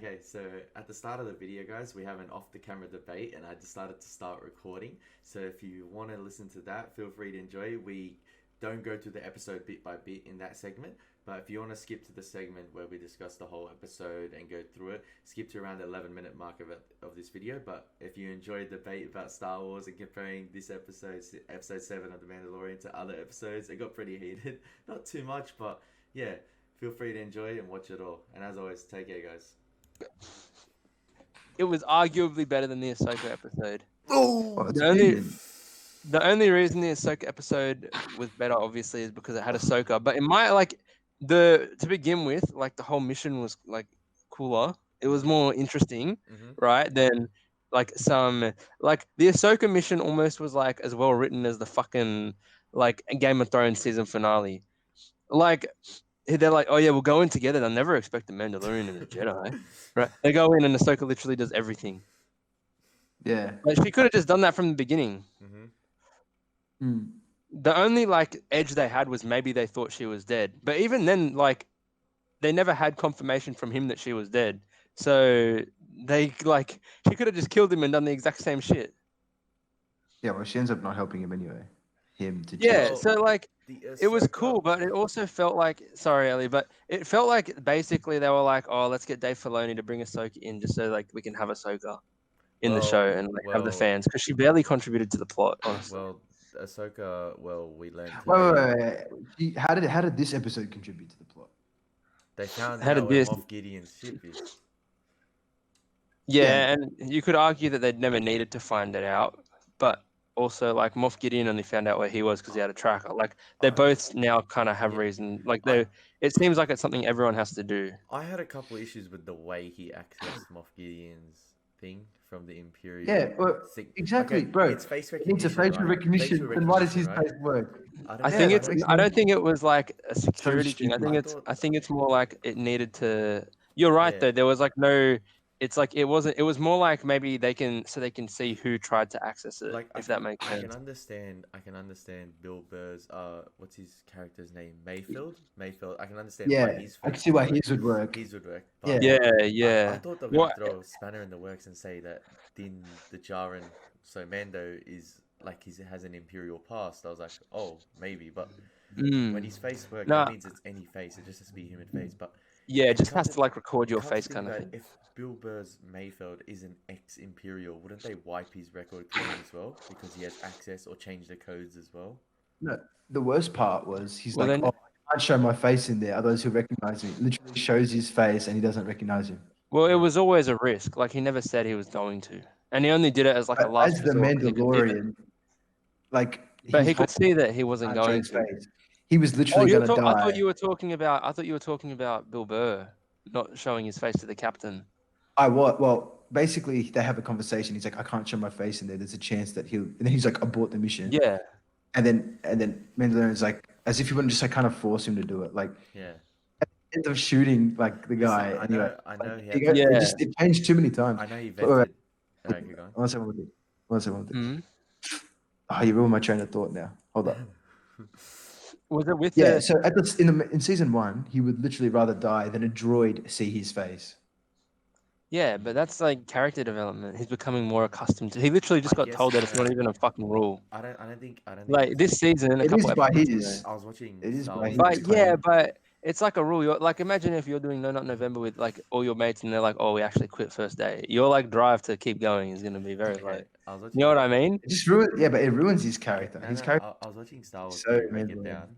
Okay, so at the start of the video, guys, we have an off-the-camera debate, and I decided to start recording. So if you want to listen to that, feel free to enjoy. We don't go through the episode bit by bit in that segment, but if you want to skip to the segment where we discuss the whole episode and go through it, skip to around the 11-minute mark of this video. But if you enjoyed the debate about Star Wars and comparing this episode 7 of The Mandalorian to other episodes, it got pretty heated. Not too much, but yeah, feel free to enjoy it and watch it all. And as always, take care, guys. It was arguably better than the Ahsoka episode. Oh, The only reason the Ahsoka episode was better, obviously, is because it had Ahsoka. But in my to begin with, the whole mission was cooler. It was more interesting, right? Than the Ahsoka mission almost was as well written as the fucking Game of Thrones season finale. They're like, oh yeah, we'll go in together. They'll never expect a Mandalorian and a Jedi, right? They go in and Ahsoka literally does everything. Yeah. She could have just done that from the beginning. The only edge they had was maybe they thought she was dead. But even then, they never had confirmation from him that she was dead. So they she could have just killed him and done the exact same shit. Yeah, well, she ends up not helping him anyway. Yeah, so it was cool, but it also felt sorry, Ellie, but it felt basically they were oh, let's get Dave Filoni to bring Ahsoka in just so we can have Ahsoka in the show and have the fans, because she barely contributed to the plot, honestly. Well, Ahsoka, we learned. Wait. How did this episode contribute to the plot? They found out where Moff Gideon's ship is. Yeah, and you could argue that they'd never needed to find it out, but also Moff Gideon only found out where he was because he had a tracker. They both now kind of have reason. It seems like it's something everyone has to do. I had a couple issues with the way he accessed Moff Gideon's thing from the Imperial. Yeah, well, exactly, bro. It's face recognition. It's a facial recognition. Then why does his face work? I don't think it was a security thing. I think it's more it needed to. You're right though. There was no. It's it wasn't. It was more maybe they can see who tried to access it. If that makes sense. I can understand Bill Burr's what's his character's name? Mayfield. I can understand. Yeah, I can see why his would work. But yeah. I thought they were going to throw a spanner in the works and say that Din Djarin, so Mando is he has an Imperial past. I was like, oh, maybe, but when his face works, that means it's any face. It just has to be a human face, but. Yeah, it just has to record your face kind of thing. If Bill Burr's Mayfield is an ex-Imperial, wouldn't they wipe his record clean as well because he has access or change the codes as well? No, the worst part was he's I can't show my face in there. Others who recognize me. Literally shows his face and he doesn't recognize him. Well, it was always a risk. He never said he was going to, and he only did it as a last. As the Mandalorian, but he could see that he wasn't going to. Face. He was literally going to die. I thought you were talking about Bill Burr not showing his face to the captain. Well, basically they have a conversation. He's like, I can't show my face in there. There's a chance that he'll. And then he's like, abort the mission. Yeah. And then Mandalorian's as if he wouldn't just kind of force him to do it. End up shooting the guy. I know. It changed too many times. I know he vented. One second. Oh, you ruined my train of thought now. Hold up. Was it with so in season 1, he would literally rather die than a droid see his face. Yeah, but that's character development. He's becoming more accustomed to. He literally just got told that it's not even a fucking rule. I don't think this season. It is by his. I was watching. It is by his. But it's a rule. You're imagine if you're doing No Nut November with all your mates and they're like, oh, we actually quit first day. Your drive to keep going is gonna be very late. You know what I mean? It just ruins. Yeah, but it ruins his character. I was watching Star Wars break it down,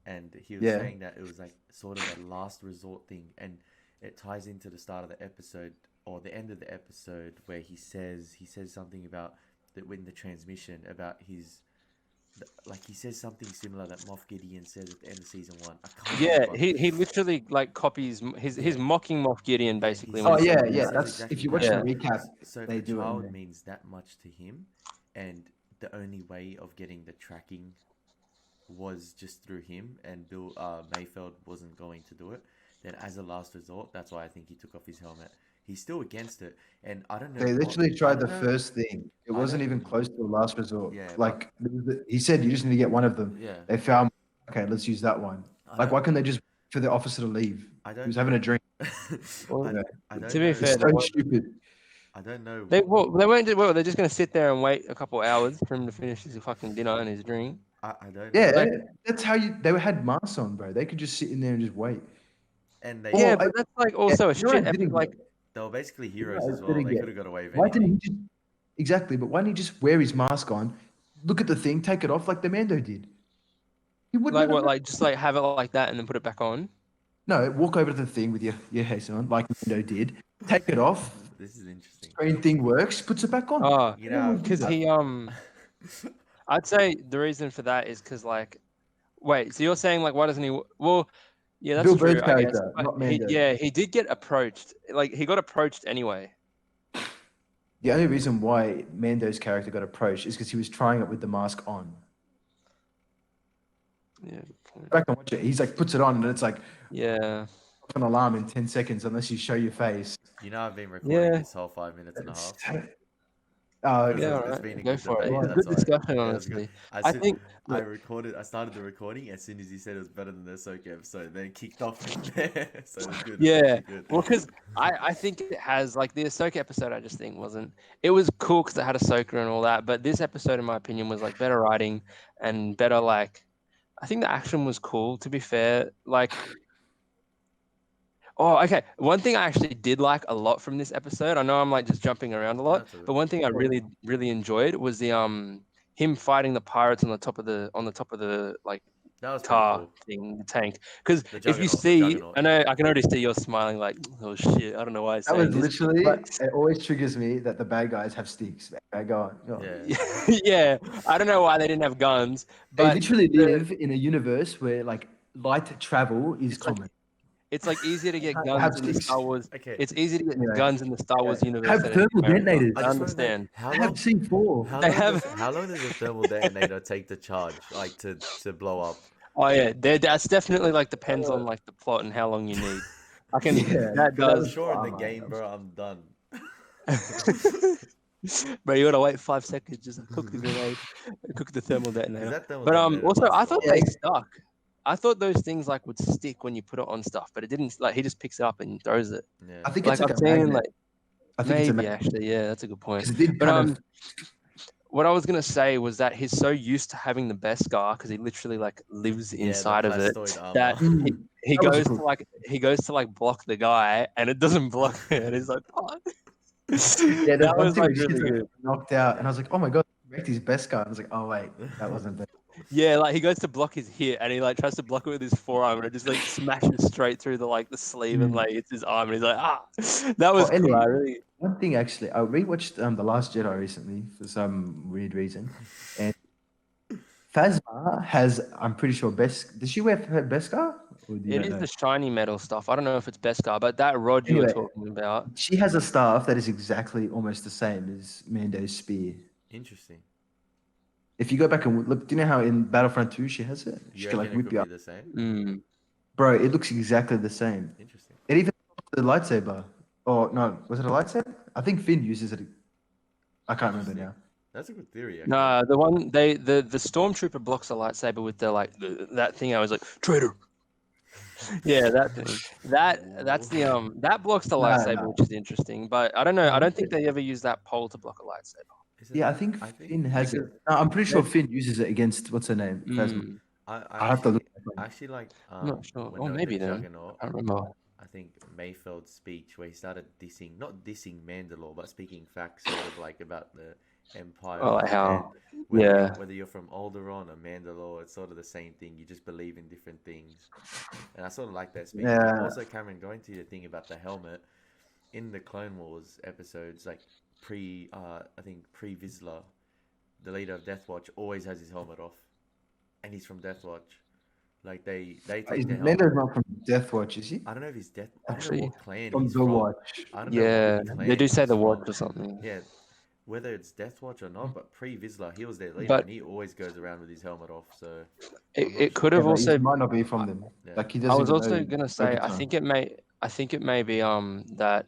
and he was saying that it was sort of a last resort thing, and it ties into the start of the episode or the end of the episode where he says something about in the transmission about his. He says something similar that Moff Gideon says at the end of season 1. He literally copies his mocking Moff Gideon basically. That's if you watch the recap. So the child means that much to him, and the only way of getting the tracking was just through him, and Bill Mayfield wasn't going to do it. Then as a last resort, that's why I think he took off his helmet. He's still against it, and I don't know. They literally tried the first thing. It wasn't even close to the last resort. Yeah, he said, you just need to get one of them. Yeah. They found. Okay, let's use that one. Why couldn't they just for the officer to leave? He was having a drink. Well, I don't to be know. It's fair, so stupid. I don't know. they won't. Well, they're just gonna sit there and wait a couple hours for him to finish his fucking dinner and his drink. I don't Yeah, know. Like, that's how they had masks on, bro. They could just sit in there and just wait. And they yeah, Or but that's like yeah, also a you know what shit. I didn't Like, get? they were basically You know heroes what as I well. didn't They get? could have got away with Why anything. didn't he just exactly? But why didn't he just wear his mask on, look at the thing, take it off like the Mando did? He wouldn't like have what? known. Like just like have it like that and then put it back on. No, walk over to the thing with your face on, like Mando did. Take it off. This is interesting. Screen thing works. Puts it back on. Oh, You know, because he I'd say the reason for that is because like, wait, so you're saying like why doesn't he? Well, yeah, that's Bill true. Burr's I guess. character, But not Mando. he did get approached. Like he got approached anyway. The only reason why Mando's character got approached is because he was trying it with the mask on. Yeah, good point. Back and watch it. He's like puts it on, and it's like Yeah. an alarm in 10 seconds unless you show your face. you know, I've been recording Yeah. this whole 5 minutes and a half. Oh, Because Yeah, it's alright. been a Go good for it. debate, Yeah, that's good why. discussion, Yeah, it was good. honestly. As I soon- think I started the recording as soon as you said it was better than the Ahsoka episode, then it kicked off from there. So it was good. Yeah. It was actually good. Well, because I think it has like the Ahsoka episode. I just think wasn't. It was cool because it had Ahsoka and all that, but this episode, in my opinion, was like better writing and better like. I think the action was cool. To be fair, like. Oh, okay. One thing I actually did like a lot from this episode. I know I'm like just jumping around a lot, That's all but one thing I really enjoyed was the him fighting the pirates on the top of the like That was pretty car cool. thing, the tank. Because The if you Juggernaut, the see, Juggernaut, I know I can already see you're smiling like, oh shit, I don't know why I'm That was saying this. literally, but- it always triggers me that the bad guys have sticks. Go on. Go on. Yeah. yeah, I don't know why they didn't have guns, They but literally the- live in a universe where like light travel is It's like- common. it's like easier to get Have guns in the sticks. Star Wars. Okay. It's easy to get Yeah. guns in the Star Wars universe. Have than in thermal America. detonators. I just wanna know, understand. How I long? have C4. How They long, have- how long does a thermal detonator take to charge, like to blow up? Oh yeah, that's definitely like depends on like the plot and how long you need. I can Yeah, that but that I'm was does. sure in far, the man. game, bro, I'm done. But you gotta wait 5 seconds just to cook the grenade, cook the thermal detonator. That thermal But detonator also I lasts thought long. they stuck. I thought those things like would stick when you put it on stuff, but it didn't. Like he just picks it up and throws it. Yeah. I think Like it's like I've a seen, magnet. like I think it's a maybe magnet. actually, yeah, that's a good point. 'Cause it did But kind of. what I was gonna say was that he's so used to having the Beskar because he literally like lives Yeah, the inside of it plastoid armor. that he That was goes cool. to like block the guy and it doesn't block it. And he's like, what? Yeah, that one was thing like where he really gets, good. knocked out, and I was like, oh my god, he wrecked his best guy. I was like, oh wait, that wasn't bad. Yeah, like he goes to block his hit and he like tries to block it with his forearm and it just like smashes straight through the sleeve and like hits his arm and he's like, ah, that was Ellie, cool. I really One thing actually, I rewatched The Last Jedi recently for some weird reason, and Phasma has, I'm pretty sure, does she wear her Beskar? Or do you it not is know? the shiny metal stuff. I don't know if it's Beskar, but that rod you were Anyway. talking about. She has a staff that is exactly almost the same as Mando's spear. Interesting. If you go back and look, do you know how in Battlefront 2 she has it? She You can reckon like it whip could you be up. the same? Mm. Bro, it looks exactly the same. Interesting. It even the lightsaber. Or no, was it a lightsaber? I think Finn uses it. I can't remember now. That's a good theory, actually. No, the one the stormtrooper blocks the lightsaber with the that thing. I was like traitor. Yeah, that thing. That's the that blocks the No, lightsaber, no. which is interesting. But I don't know. No, I don't what's think they ever use that pole to block a lightsaber. Is it- Yeah, I think Finn has it. No, I'm pretty sure Finn uses it against what's her name? Phasma. Mm, I have to look. I actually like. I'm not sure. when Or they were in maybe the then. Juggernaut, I don't remember. I think Mayfeld's speech where he started not dissing Mandalore, but speaking facts sort of like about the Empire. Oh, like how- and whether, yeah. whether you're from Alderaan or Mandalore, it's sort of the same thing. You just believe in different things. And I sort of like that speech. Yeah. Also, Cameron, going to your thing about the helmet, in the Clone Wars episodes, like I think pre-Vizsla, the leader of Death Watch always has his helmet off. And he's from Death Watch. Like they take the helmet. Mando's not from Death Watch, is he? I don't know if he's Death. I don't Actually, know what clan From he's the from. Watch. I don't know Yeah, what clan they do say he's the from. watch or something. Yeah, whether it's Death Watch or not, but pre-Vizsla, he was their leader, But- and he always goes around with his helmet off. So It could Yeah, have but also. he might not be from them. Yeah. Like he I doesn't. was even also know gonna say. I Bo-Katan. think it may be that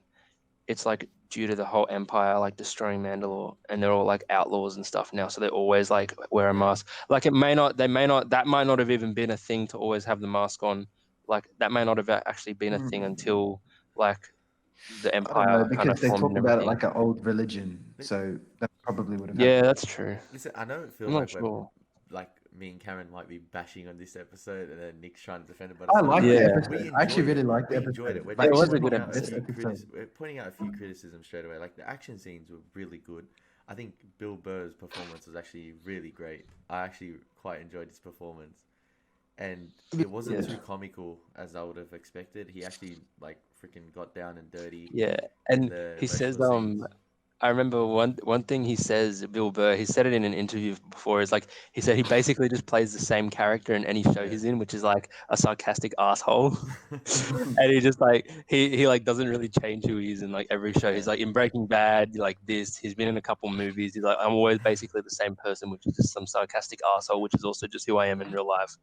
it's like due to the whole empire like destroying Mandalore and they're all like outlaws and stuff now, so they always like wear a mask. Like that might not have even been a thing to always have the mask on. Like that may not have actually been a thing until like the I don't know empire kind because of they formed talk and about it everything. like an old religion, so that probably would have Yeah, happened. that's true. Listen, I know it I'm feels not like we're sure. like me and Cameron might be bashing on this episode, and then Nick's trying to defend it. But I it's like like the Yeah. episode. we I actually enjoyed really it. liked the We enjoyed it. episode. We're Like, It was just a pointing good out a episode. few episode. we're pointing out a few criticisms straight away. Like the action scenes were really good. I think Bill Burr's performance was actually really great. I actually quite enjoyed his performance, and it wasn't Yeah. too comical as I would have expected. He actually like freaking got down and dirty Yeah, in and the he says, emotional scenes. I remember one thing he says, Bill Burr, he said it in an interview before, is like he said he basically just plays the same character in any show Yeah. he's in, which is like a sarcastic asshole. And he just like he like doesn't really change who he is in like every show. He's Yeah. like in Breaking Bad, like this. He's been in a couple movies. He's like, I'm always basically the same person, which is just some sarcastic asshole, which is also just who I am in real life.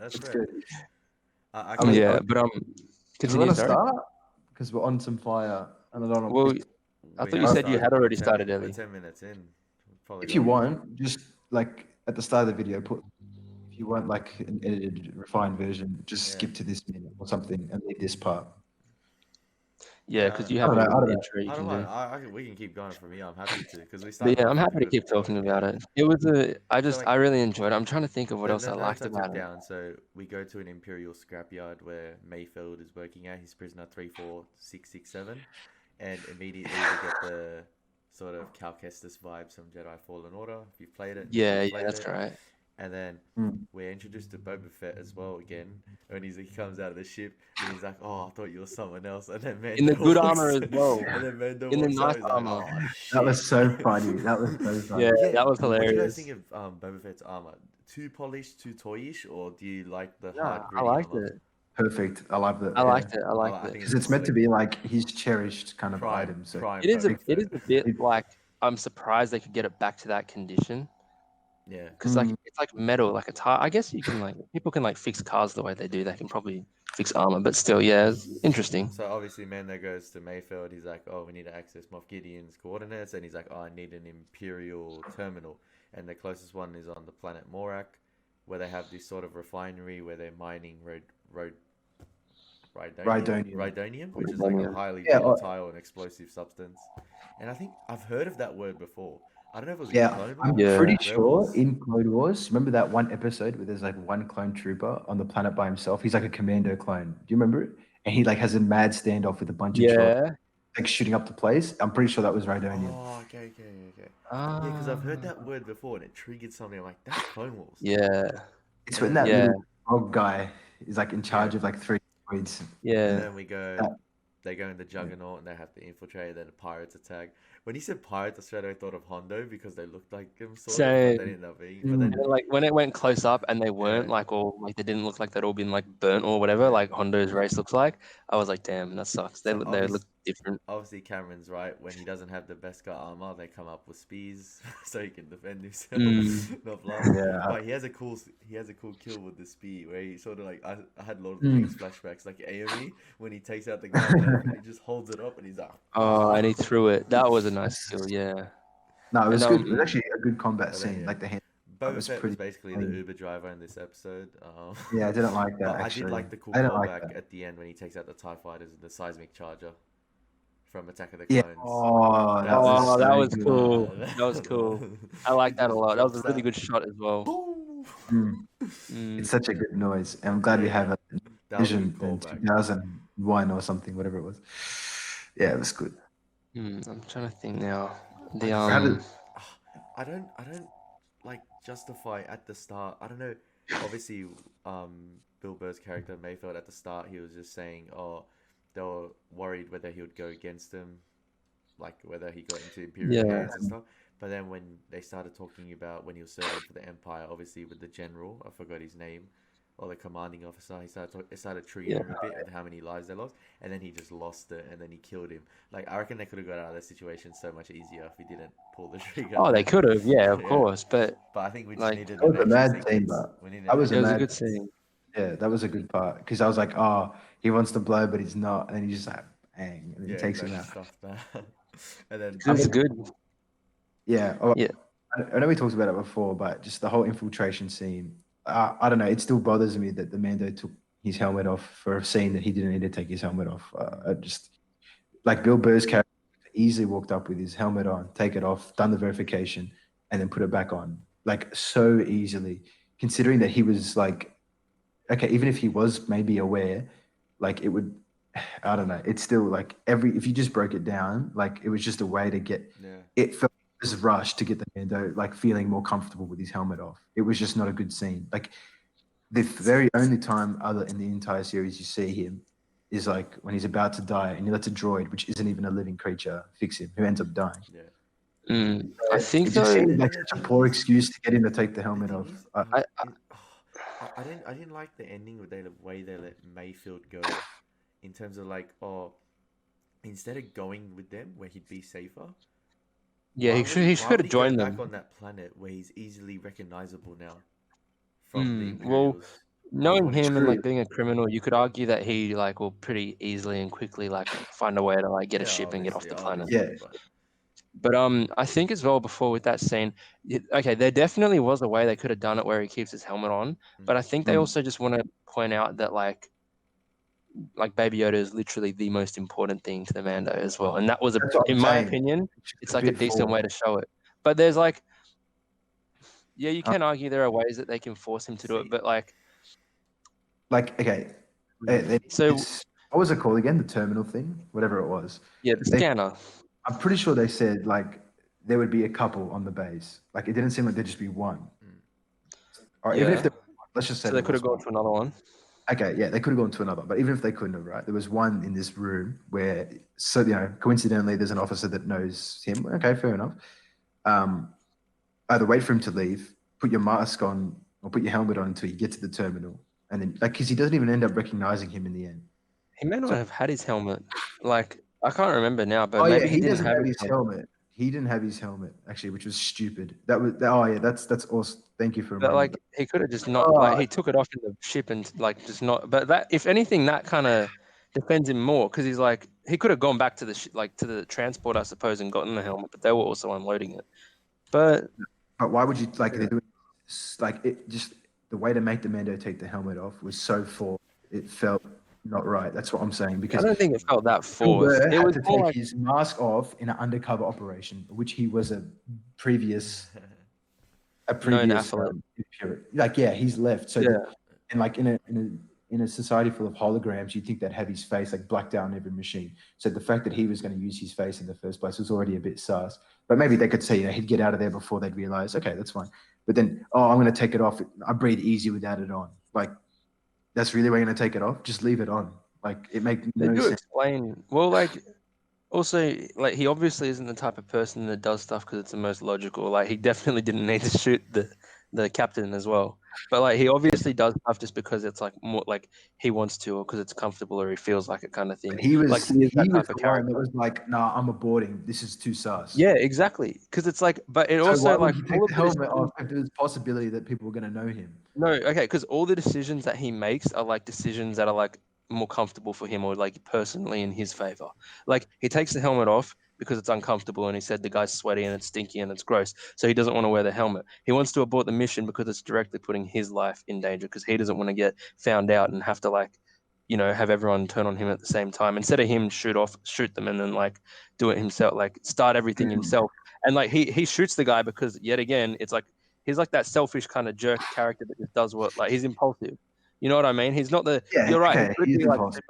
That's It's fair. good. I I mean, can- Yeah, but do we continue, want to sorry. start? Because we're on some fire, and I don't know. Well, I we thought you have said you had started. already 10 started We're early. 10 minutes in. Probably If you got- want, just like at the start of the video, put if you want like an edited, refined version, just Yeah. skip to this minute or something and leave this part. Yeah, Yeah, because you I have don't a know, I don't know. intro you I can don't do. mind. We can keep going from here. I'm happy to because we But started. yeah, off I'm with happy to good. keep talking about it. It was So, like, I really enjoyed it. I'm trying to think of what The, else the I notes liked I took about it. down. So we go to an Imperial scrapyard where Mayfield is working at. He's prisoner 34667, and immediately we get the sort of Cal Kestis vibes from Jedi Fallen Order. If you've played it, Yeah, you've yeah, played that's it. right. And then Mm. we're introduced to Boba Fett as well again. When he comes out of the ship and he's like, "Oh, I thought you were someone else." And then Mando In the good walks- armor as well. And then Mando In the walks out. nice He's like, armor. "Oh shit!" That was so funny. That was so funny. Yeah, Yeah, that was what do you hilarious. guys think of Boba Fett's armor? Too polished, too toyish, or do you like the hard, Yeah, I gritty liked armor? it. Perfect. I love that. I liked it. I I liked think it. Because it's meant to be like his cherished kind of prime, item. So prime It is Boba it is Fett. a bit like I'm surprised they could get it back to that condition Yeah, because like it's like metal, like it's hard. I guess you can like people can like fix cars the way they do. They can probably fix armor, but still, yeah, it's interesting. so obviously Mando goes to Mayfield. He's like, "Oh, we need to access Moff Gideon's coordinates," and he's like, "Oh, I need an Imperial terminal," and the closest one is on the planet Morak, where they have this sort of refinery where they're mining rhydonium, which is like a Rhydonium. highly Yeah, volatile and explosive substance. And I think I've heard of that word before. I don't know if it was in yeah, Clone I'm Wars Yeah. pretty or sure Rebels. in Clone Wars, remember that one episode where there's like one clone trooper on the planet by himself? He's like a commando clone. Do you remember it? And he like has a mad standoff with a bunch of droids, Yeah. like shooting up the place. I'm pretty sure that was Rhydonium. Oh, okay. Yeah, because I've heard Ah. that word before and it triggered something. I'm like, that's Clone Wars. Yeah. It's when that Yeah. little frog guy is like in charge of like 3 droids. And Yeah. then we go, they go in the Juggernaut and they have to infiltrate. Then the pirates attack. When he said pirates, I straight away thought of Hondo because they looked like him, sort of. But Same. they ended up being. Mm. But then, And then, like when it went close up and they weren't Yeah. like all like they didn't look like they'd all been like burnt or whatever, like Hondo's race looks like. I was like, damn, that sucks. They So they look different. obviously Cameron's right. When he doesn't have the Beskar armor, they come up with spears so he can defend himself. Not blast. Yeah. But he has a cool kill with the spear where he sort of like I had Lord of the Rings flashbacks like AoE when he takes out the gun and he just holds it up and he's like, Oh, and he threw it. That was a nice skill, yeah. No, it was And, good. It was actually a good combat but then, scene. yeah. Like the hand. Boba was Fett was pretty basically the clean. Uber driver in this episode. Yeah, I didn't like that. But Actually, I did like the cool I didn't like callback that. at the end when he takes out the TIE fighters and the seismic charger from Attack of the Yeah. Clones. Oh, that Oh, was, that so was good. cool. That was cool. I like that a lot. That was a Drops really that. good shot as well. Boom! Mm. It's such a good noise. And I'm glad we have a That was a vision good in callback. 2001 or something, whatever it was. Yeah, it was good. I'm trying to think now. The How did- I don't like justify at the start. I don't know. Obviously, Bill Burr's character Mayfield at the start, he was just saying, "Oh, they were worried whether he would go against them, like whether he got into Imperial Yeah. hands and stuff." But then when they started talking about when he was serving for the Empire, obviously with the general, I forgot his name, or the commanding officer, it started triggering him a bit with how many lives they lost, and then he just lost it, and then he killed him. Like I reckon they could have got out of that situation so much easier if he didn't pull the trigger. Oh, they could have, yeah, of Yeah. course. But But I think we just Like, needed That was a an mad action scene, sequence. but We needed that was it an was a mad good scene. Yeah, that was a good part because I was like, oh, he wants to blow, but he's not, and then he just like, bang, and then he takes him out. Stuff that. And then It was good. Yeah. Oh, Yeah. I know we talked about it before, but just the whole infiltration scene. I don't know. It still bothers me that the Mando took his helmet off for a scene that he didn't need to take his helmet off. I just like Bill Burr's character easily walked up with his helmet on, take it off, done the verification, and then put it back on, like so easily. Considering that he was like, okay, even if he was maybe aware, like it would, I don't know. It's still like if you just broke it down, like it was just a way to get. Yeah. It felt this rush to get the Mando like feeling more comfortable with his helmet off. It was just not a good scene. Like the very only time other in the entire series you see him is like when he's about to die and he lets a droid, which isn't even a living creature, fix him, who ends up dying. Yeah. I think It just though. seemed like such a poor excuse to get him to take the helmet off. I didn't like the ending with the way they let Mayfield go, in terms of like, instead of going with them where he'd be safer. Yeah, he should have joined them. Back on that planet where he's easily recognizable now from the Well, Imperials. knowing him and True. like being a criminal, you could argue that he like will pretty easily and quickly like find a way to like get a ship and get off the planet. Yeah. But I think as well before with that scene, okay, there definitely was a way they could have done it where he keeps his helmet on, but I think they also just want to point out that like Baby Yoda is literally the most important thing to the Mando as well, and that was in my opinion, it's like a decent way to show it. But there's like, yeah, you can argue there are ways that they can force him to do it, but like okay, so what was it called again? The terminal thing, whatever it was. Yeah, the scanner. I'm pretty sure they said like there would be a couple on the base. Like it didn't seem like there'd just be one. Or even if let's just say so they could have gone to another one. Okay, yeah, they could have gone to another, but even if they couldn't have, right? There was one in this room where, so coincidentally, there's an officer that knows him. Okay, fair enough. Either wait for him to leave, put your mask on, or put your helmet on until you get to the terminal, and then because he doesn't even end up recognizing him in the end. He may not have had his helmet. Like I can't remember now, but maybe he didn't have his helmet. He didn't have his helmet actually, which was stupid. That's awesome. Thank you for reminding me. But like he could have just not he took it off in the ship and like just not. But that, if anything, that kind of defends him more because he's like he could have gone back to the to the transport, I suppose, and gotten the helmet, but they were also unloading it. But why would you like they're doing like it? Just the way to make the Mando take the helmet off was so forced. It felt not right. That's what I'm saying. Because I don't think it felt that forced. It was to take his mask off in an undercover operation, which he was a previous he's left. So and like in a society full of holograms, you'd think they'd have his face like blacked out on every machine. So the fact that he was going to use his face in the first place was already a bit sus. But maybe they could say, he'd get out of there before they'd realize, okay, that's fine. But then, I'm going to take it off. I breathe easy without it on. Like, that's really where you're going to take it off? Just leave it on. Like, it makes no sense. Explain. Well, like, also, like, he obviously isn't the type of person that does stuff because it's the most logical. Like, he definitely didn't need to shoot the captain as well. But like, he obviously does stuff just because it's like more like he wants to, or because it's comfortable, or he feels like it, kind of thing. But he was like the one that was like, "Nah, I'm aborting. This is too sus." Yeah, exactly. Because it's like, but it also like take the helmet off if there's a possibility that people were going to know him. No, okay, because all the decisions that he makes are like decisions that are like more comfortable for him or like personally in his favor. Like he takes the helmet off because it's uncomfortable and he said the guy's sweaty and it's stinky and it's gross, so he doesn't want to wear the helmet. He wants to abort the mission because it's directly putting his life in danger because he doesn't want to get found out and have to like, have everyone turn on him at the same time instead of him shoot them and then like do it himself, like start everything himself. And like he shoots the guy because yet again it's like he's like that selfish kind of jerk character that just does what, like, he's impulsive. You know what I mean? He's not the. Yeah, you're right. Okay, he's impulsive.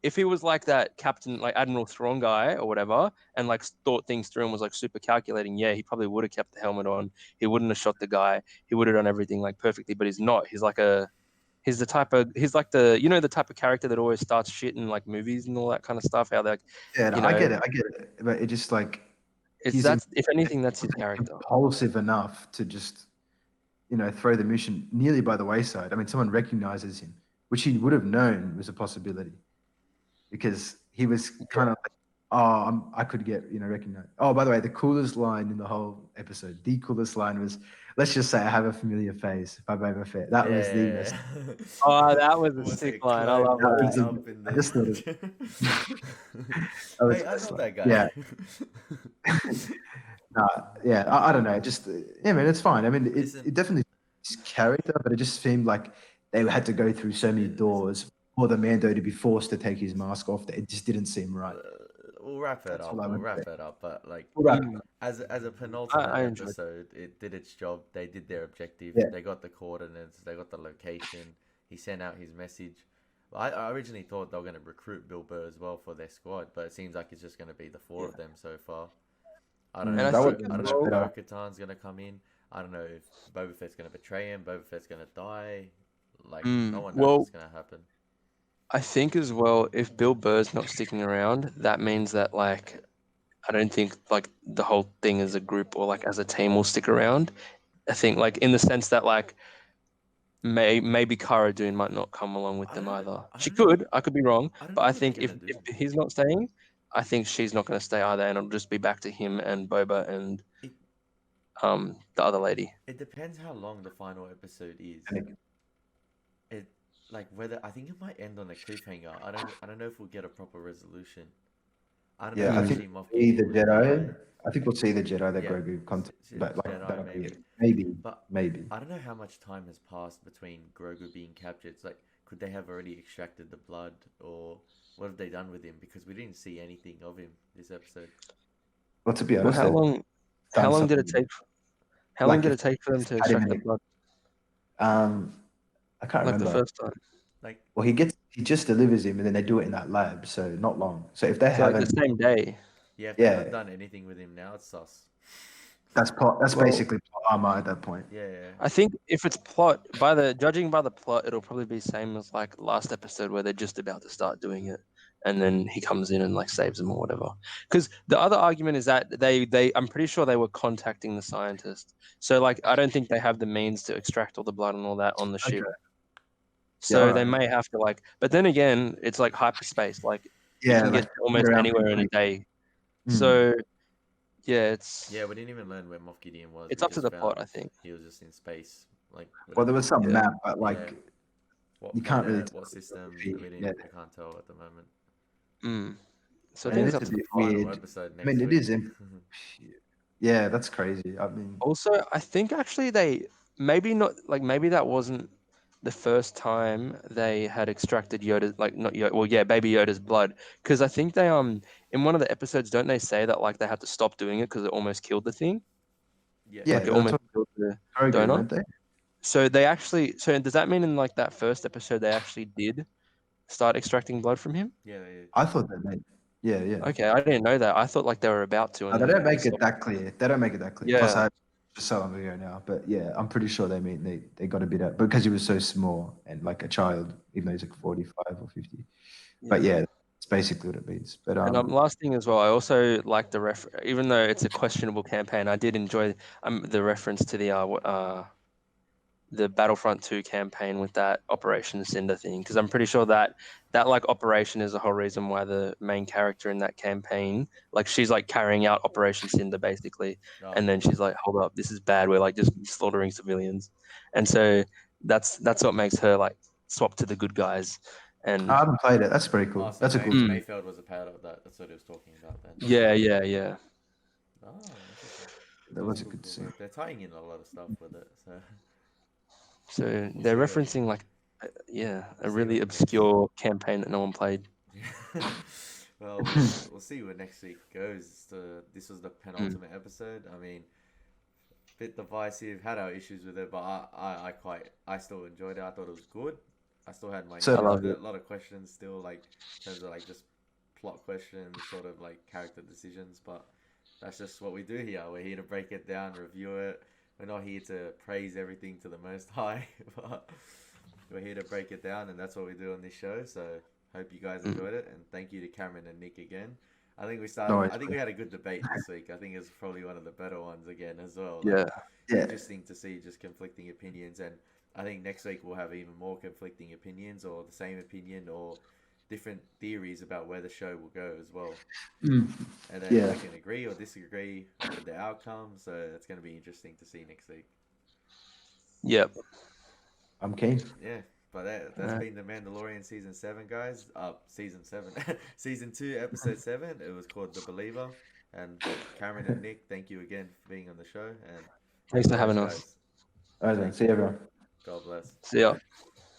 If he was like that captain, like Admiral Thrawn guy or whatever, and like thought things through and was like super calculating, yeah, he probably would have kept the helmet on. He wouldn't have shot the guy. He would have done everything like perfectly, but he's not. He's like the type of character that always starts shit in like movies and all that kind of stuff. How they're I get it. But it just like if anything, that's his character. Impulsive enough to just throw the mission nearly by the wayside. I mean, someone recognizes him, which he would have known was a possibility. Because he was kind of like, I could get, recognized. Oh, by the way, the coolest line in the whole episode, the coolest line was, let's just say I have a familiar face by Boba Fett. That was the best. Oh, that was a sick line. I love that. I just thought it. I love that guy. Yeah. I don't know. Just, man, it's fine. I mean, it definitely is character, but it just seemed like they had to go through so many doors for the Mando to be forced to take his mask off. That it just didn't seem right. We'll wrap it That's up. all I We'll would wrap say. it up. But like, Right. as a penultimate I enjoyed it. episode, it did its job. They did their objective. Yeah. They got the coordinates. They got the location. He sent out his message. I originally thought they were going to recruit Bill Burr as well for their squad, but it seems like it's just going to be the four of them so far. I don't Mm, know. And I If, think I don't as know if well- Bo-Katan's going to come in. I don't know if Boba Fett's going to betray him. Boba Fett's going to die. Like, no one knows well- what's going to happen. I think as well, if Bill Burr's not sticking around, that means that like I don't think like the whole thing as a group or like as a team will stick around. I think like in the sense that like maybe Cara Dune might not come along with I them don't- either. I She don't know. could, I could be wrong, I don't but know I what they're think if gonna do. he's not staying, I think she's not going to stay either, and it'll just be back to him and Boba and It- the other lady. It depends how long the final episode is. And It like whether I think it might end on a cliffhanger. I don't know if we'll get a proper resolution. I don't know. Yeah, I if think Moff see the Gideon will Jedi. die. I think we'll see the Jedi that Yeah. Grogu come to. Like Jedi, that'll be maybe. it. Maybe, But maybe. I don't know how much time has passed between Grogu being captured. It's like, could they have already extracted the blood, or what have they done with him? Because we didn't see anything of him this episode. Well, to be Well, honest, how they've long? How done long did it something- take? How long Like did if it take for them to had him extract in the it. blood? I can't Like remember. the first time. Like, Well, he just delivers him, and then they do it in that lab, so not long. So if they So like haven't, the same day. yeah, if they Yeah. haven't done anything with him now, it's sus. that's Well- basically plot armor at that point. Yeah. I think if it's plot judging by the plot, it'll probably be same as like last episode where they're just about to start doing it, and then he comes in and like saves them or whatever. Because the other argument is that I'm pretty sure they were contacting the scientist, so like I don't think they have the means to extract all the blood and all that on the ship. Okay. So Yeah, they alright. may have to like, but then again, it's like hyperspace. Like you Yeah, can like get almost around anywhere in a 20. day. Mm. So yeah, it's Yeah, we didn't even learn where Moff Gideon was. it's We up to just the found plot, I think. He was just in space. Like, Well, there was some Yeah. map, but like Yeah. what you can't really planet, tell what system. if he- We yeah. can't tell at the moment. So I And think it's it's up a to the bit plot. Final weird. episode next I mean, it week. is. Yeah, that's crazy. I mean, Also, I think actually they maybe not like maybe that wasn't the first time they had extracted Yoda, like not Yoda, well, yeah, Baby Yoda's blood, because I think they in one of the episodes, don't they say that like they had to stop doing it because it almost killed the thing, Yeah. yeah, like it they were almost talking killed the Grogu, donor. weren't they? So they actually, so does that mean in like that first episode they actually did start extracting blood from him? Yeah. I thought they made. Yeah, yeah. Okay, I didn't know that. I thought like they were about to. No, And they then don't make it stopped. that clear. They don't make it that clear. Plus, Yeah. I just so long ago now, but yeah, I'm pretty sure they got a bit out because he was so small and like a child, even though he's like 45 or 50. But yeah, it's basically what it means. But And last thing as well, I also like the even though it's a questionable campaign, I did enjoy the reference to the Battlefront 2 campaign with that Operation Cinder thing, because I'm pretty sure that like operation is the whole reason why the main character in that campaign, like she's like carrying out Operation Cinder basically, Oh, and then she's like, hold up, this is bad. We're like just slaughtering civilians, and so that's what makes her like swap to the good guys. And I haven't played it. That's pretty cool. so That's a cool. Mayfield was a part of that. That's what he was talking about then. yeah. Oh, interesting. That was a cool, good cool. scene. They're tying in a lot of stuff with it. So they're see what- referencing like, a see really what makes- obscure campaign that no one played. Well, we'll see where next week goes. This was the penultimate episode. I mean, bit divisive. Had our issues with it, but I still enjoyed it. I thought it was good. I still had my So issues loved with it. A lot of questions still, like in terms of like just plot questions, sort of like character decisions. But that's just what we do here. We're here to break it down, review it. We're not here to praise everything to the Most High, but we're here to break it down, and that's what we do on this show. So hope you guys enjoyed it, and thank you to Cameron and Nick again. I think we started. I think we had a good debate this week. I think it's probably one of the better ones again as well. Like, Yeah. interesting to see just conflicting opinions, and I think next week we'll have even more conflicting opinions, or the same opinion, or different theories about where the show will go as well. Mm. And then Yeah. we can agree or disagree with the outcome. So it's going to be interesting to see next week. Yep. I'm keen. Yeah, but that's been the Mandalorian season 7, guys. Season 7, season 2, episode 7. It was called The Believer. And Cameron and Nick, thank you again for being on the show. And Thanks for having guys, us. All right, then. See you, everyone. God bless. See ya.